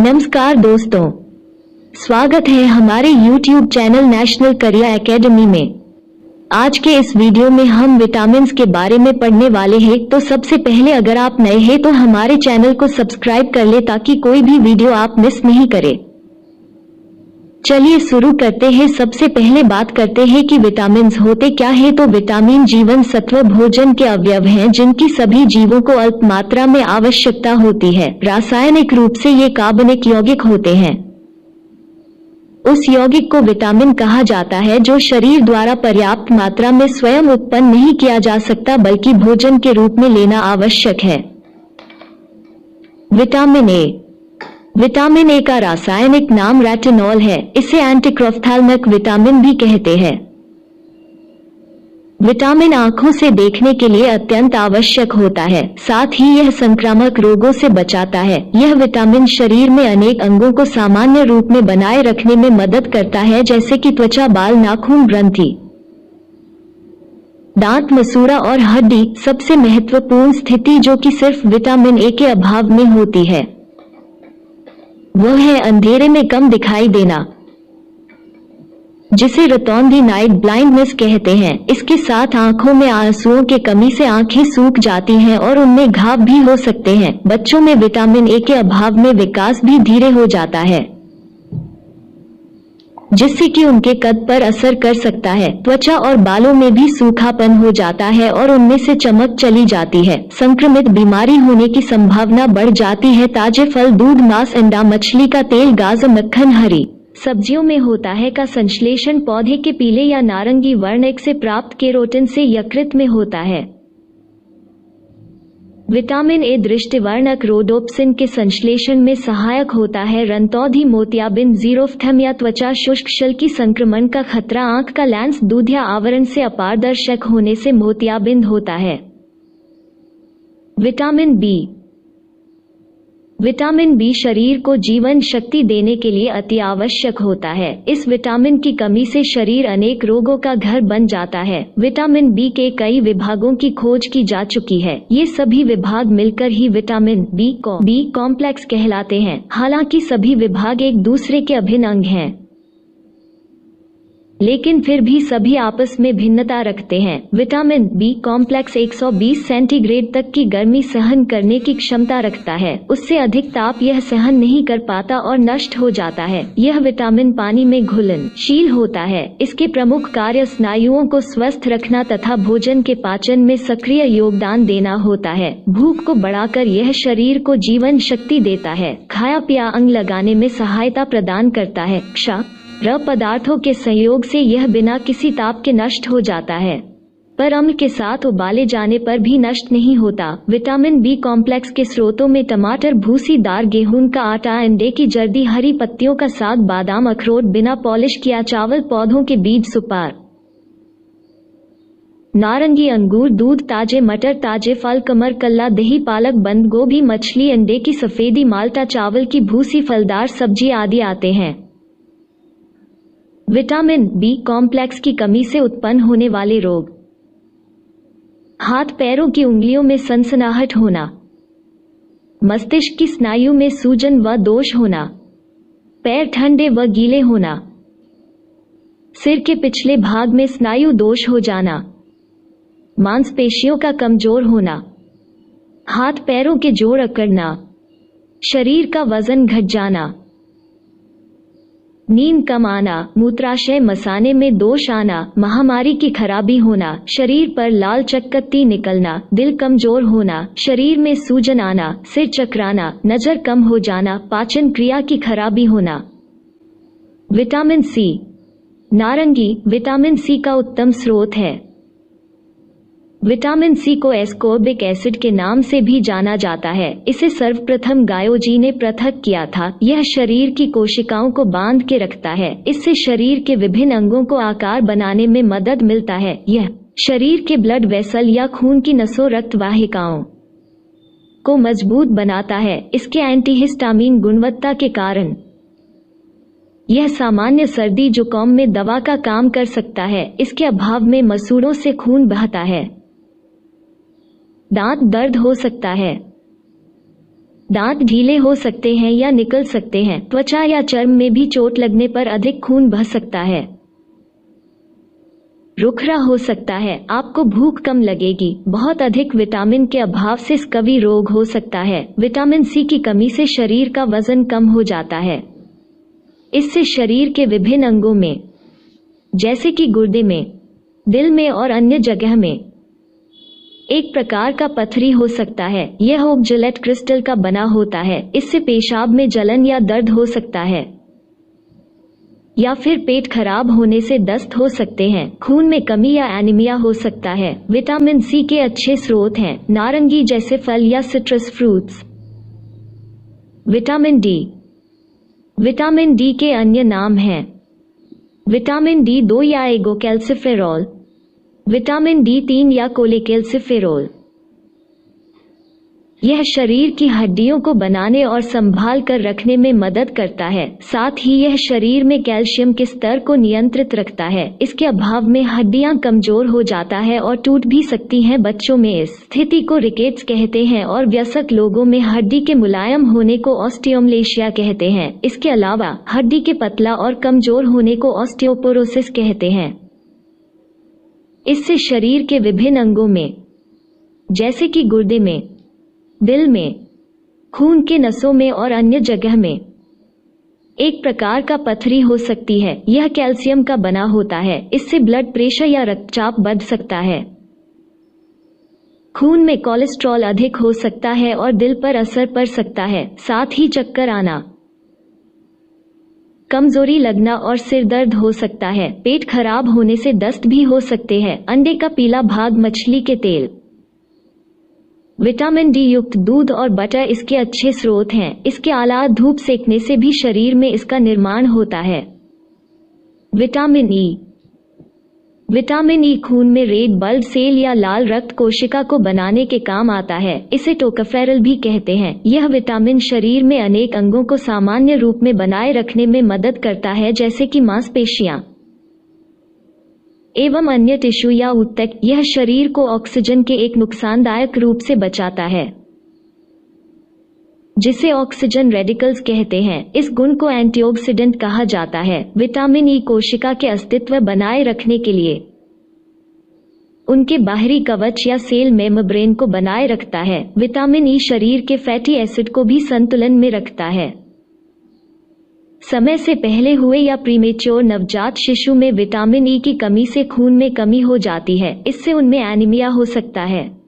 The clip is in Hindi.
नमस्कार दोस्तों, स्वागत है हमारे YouTube channel national career academy में। आज के इस वीडियो में हम विटामिन्स के बारे में पढ़ने वाले हैं। तो सबसे पहले अगर आप नए हैं तो हमारे चैनल को सब्सक्राइब कर ले ताकि कोई भी वीडियो आप मिस नहीं करें। चलिए शुरू करते हैं। सबसे पहले बात करते हैं कि विटामिन्स होते क्या है। तो विटामिन जीवन सत्व भोजन के अवयव हैं जिनकी सभी जीवों को अल्प मात्रा में आवश्यकता होती है। रासायनिक रूप से ये कार्बनिक यौगिक होते हैं। उस यौगिक को विटामिन कहा जाता है जो शरीर द्वारा पर्याप्त मात्रा में स्वयं उत्पन्न नहीं किया जा सकता बल्कि भोजन के रूप में लेना आवश्यक है। Vitamin A. विटामिन ए का रासायनिक नाम रेटिनॉल है। इसे एंटीऑफ्थाल्मिक विटामिन भी कहते हैं। विटामिन आंखों से देखने के लिए अत्यंत आवश्यक होता है, साथ ही यह संक्रामक रोगों से बचाता है। यह विटामिन शरीर में अनेक अंगों को सामान्य रूप में बनाए रखने में मदद करता है, जैसे कि त्वचा, बाल, नाखून, ग्रंथि, दांत, मसूड़ा और हड्डी। सबसे महत्वपूर्ण स्थिति जो कि सिर्फ विटामिन ए के अभाव में होती है वह है अंधेरे में कम दिखाई देना, जिसे रतौंधी नाइट ब्लाइंडनेस कहते हैं। इसके साथ आंखों में आंसुओं की कमी से आंखें सूख जाती हैं और उनमें घाव भी हो सकते हैं। बच्चों में विटामिन ए के अभाव में विकास भी धीरे हो जाता है, जिससे कि उनके कद पर असर कर सकता है। त्वचा और बालों में भी सूखापन हो जाता है और उनमें से चमक चली जाती है। संक्रमित बीमारी होने की संभावना बढ़ जाती है। ताजे फल, दूध, मांस, अंडा, मछली का तेल, गाजर, मक्खन, हरी सब्जियों में होता है का संश्लेषण पौधे के पीले या नारंगी वर्ण से प्राप्त केरोटिन से यकृत में होता है। विटामिन ए दृष्टिवर्णक रोडोप्सिन के संश्लेषण में सहायक होता है। रंतौंधी, मोतियाबिंद, जीरोफ्थेमिया, त्वचा शुष्क शल की संक्रमण का खतरा, आंख का लेंस दूध या आवरण से अपारदर्शक होने से मोतियाबिंद होता है। Vitamin B. विटामिन बी शरीर को जीवन शक्ति देने के लिए अति आवश्यक होता है। इस विटामिन की कमी से शरीर अनेक रोगों का घर बन जाता है। विटामिन बी के कई विभागों की खोज की जा चुकी है। ये सभी विभाग मिलकर ही विटामिन बी कॉम्प्लेक्स कहलाते हैं। हालांकि सभी विभाग एक दूसरे के अभिन्न अंग हैं, लेकिन फिर भी सभी आपस में भिन्नता रखते हैं। विटामिन बी कॉम्प्लेक्स 120 सेंटीग्रेड तक की गर्मी सहन करने की क्षमता रखता है। उससे अधिक ताप यह सहन नहीं कर पाता और नष्ट हो जाता है। यह विटामिन पानी में घुलनशील होता है। इसके प्रमुख कार्य स्नायुओं को स्वस्थ रखना तथा भोजन के पाचन में सक्रिय योगदान देना होता है। भूख को बढ़ाकर यह शरीर को जीवन शक्ति देता है। खाया पिया अंग लगाने में सहायता प्रदान करता है। क्षार पदार्थों के सहयोग से यह बिना किसी ताप के नष्ट हो जाता है, पर अम्ल के साथ उबाले जाने पर भी नष्ट नहीं होता। विटामिन बी कॉम्प्लेक्स के स्रोतों में टमाटर, भूसी दार गेहूं का आटा, अंडे की जर्दी, हरी पत्तियों का साग, बादाम, अखरोट, बिना पॉलिश किया चावल, पौधों के बीज, सुपार, नारंगी, अंगूर, दूध, ताजे मटर, ताजे फल, कमर कल्ला, दही, पालक, बंद गोभी, मछली, अंडे की सफेदी, माल्टा, चावल की भूसी, फलदार सब्जी आदि आते हैं। विटामिन बी कॉम्प्लेक्स की कमी से उत्पन्न होने वाले रोग: हाथ पैरों की उंगलियों में सनसनाहट होना, मस्तिष्क की स्नायु में सूजन व दोष होना, पैर ठंडे व गीले होना, सिर के पिछले भाग में स्नायु दोष हो जाना, मांसपेशियों का कमजोर होना, हाथ पैरों के जोड़ अकड़ना, शरीर का वजन घट जाना, नींद कम आना, मूत्राशय मसाने में दोष आना, महामारी की खराबी होना, शरीर पर लाल चकत्ती निकलना, दिल कमजोर होना, शरीर में सूजन आना, सिर चकराना, नजर कम हो जाना, पाचन क्रिया की खराबी होना। Vitamin C. नारंगी विटामिन सी का उत्तम स्रोत है। विटामिन सी को एस्कॉर्बिक एसिड के नाम से भी जाना जाता है। इसे सर्वप्रथम गायोजी ने पृथक किया था। यह शरीर की कोशिकाओं को बांध के रखता है। इससे शरीर के विभिन्न अंगों को आकार बनाने में मदद मिलता है। यह शरीर के ब्लड वेसल या खून की नसों, रक्त वाहिकाओं को मजबूत बनाता है। इसके एंटीहिस्टामिन गुणवत्ता के कारण यह सामान्य सर्दी जुकाम में दवा का काम कर सकता है। इसके अभाव में मसूड़ों से खून बहता है, दांत दर्द हो सकता है, दांत ढीले हो सकते हैं या निकल सकते हैं। त्वचा या चर्म में भी चोट लगने पर अधिक खून बह सकता है। रुखरा हो सकता है, आपको भूख कम लगेगी। बहुत अधिक विटामिन के अभाव से स्कर्वी रोग हो सकता है। विटामिन सी की कमी से शरीर का वजन कम हो जाता है। इससे शरीर के विभिन्न अंगों में, जैसे कि गुर्दे में, दिल में और अन्य जगह में, एक प्रकार का पथरी हो सकता है। यह ऑक्जेलेट क्रिस्टल का बना होता है। इससे पेशाब में जलन या दर्द हो सकता है, या फिर पेट खराब होने से दस्त हो सकते हैं। खून में कमी या एनीमिया हो सकता है। विटामिन सी के अच्छे स्रोत हैं नारंगी जैसे फल या citrus fruits. Vitamin D. Vitamin D के अन्य नाम हैं विटामिन डी2 या एगोकैल्सिफेरॉल, विटामिन डी3 या कोलेकैल्सिफेरॉल। यह शरीर की हड्डियों को बनाने और संभाल कर रखने में मदद करता है। साथ ही यह शरीर में कैल्शियम के स्तर को नियंत्रित रखता है। इसके अभाव में हड्डियां कमजोर हो जाता है और टूट भी सकती हैं। बच्चों में इस स्थिति को रिकेट्स कहते हैं और वयस्क लोगों में हड्डी के मुलायम होने को ऑस्टियोमलेशिया कहते हैं। इसके अलावा हड्डी के पतला और कमजोर होने को ऑस्टियोपोरोसिस कहते हैं। इससे शरीर के विभिन्न अंगों में, जैसे कि गुर्दे में, दिल में, खून के नसों में और अन्य जगह में, एक प्रकार का पथरी हो सकती है। यह कैल्शियम का बना होता है। इससे ब्लड प्रेशर या रक्तचाप बढ़ सकता है। खून में कोलेस्ट्रॉल अधिक हो सकता है और दिल पर असर पड़ सकता है। साथ ही चक्कर आना, कमजोरी लगना और सिर दर्द हो सकता है। पेट खराब होने से दस्त भी हो सकते हैं। अंडे का पीला भाग, मछली के तेल, विटामिन डी युक्त दूध और बटर इसके अच्छे स्रोत हैं। इसके अलावा धूप सेकने से भी शरीर में इसका निर्माण होता है। Vitamin E. विटामिन ई खून में रेड ब्लड सेल या लाल रक्त कोशिका को बनाने के काम आता है। इसे टोकोफेरल भी कहते हैं। यह विटामिन शरीर में अनेक अंगों को सामान्य रूप में बनाए रखने में मदद करता है, जैसे कि मांसपेशियां एवं अन्य टिश्यू या ऊतक। यह शरीर को ऑक्सीजन के एक नुकसानदायक रूप से बचाता है, जिसे ऑक्सीजन रेडिकल्स कहते हैं। इस गुण को एंटीऑक्सीडेंट कहा जाता है। विटामिन ई कोशिका के अस्तित्व बनाए रखने के लिए उनके बाहरी कवच या सेल मेम्ब्रेन को बनाए रखता है। विटामिन ई शरीर के फैटी एसिड को भी संतुलन में रखता है। समय से पहले हुए या प्रीमेच्योर नवजात शिशु में विटामिन ई की कमी से खून में कमी हो जाती है। इससे उनमें एनीमिया हो सकता है।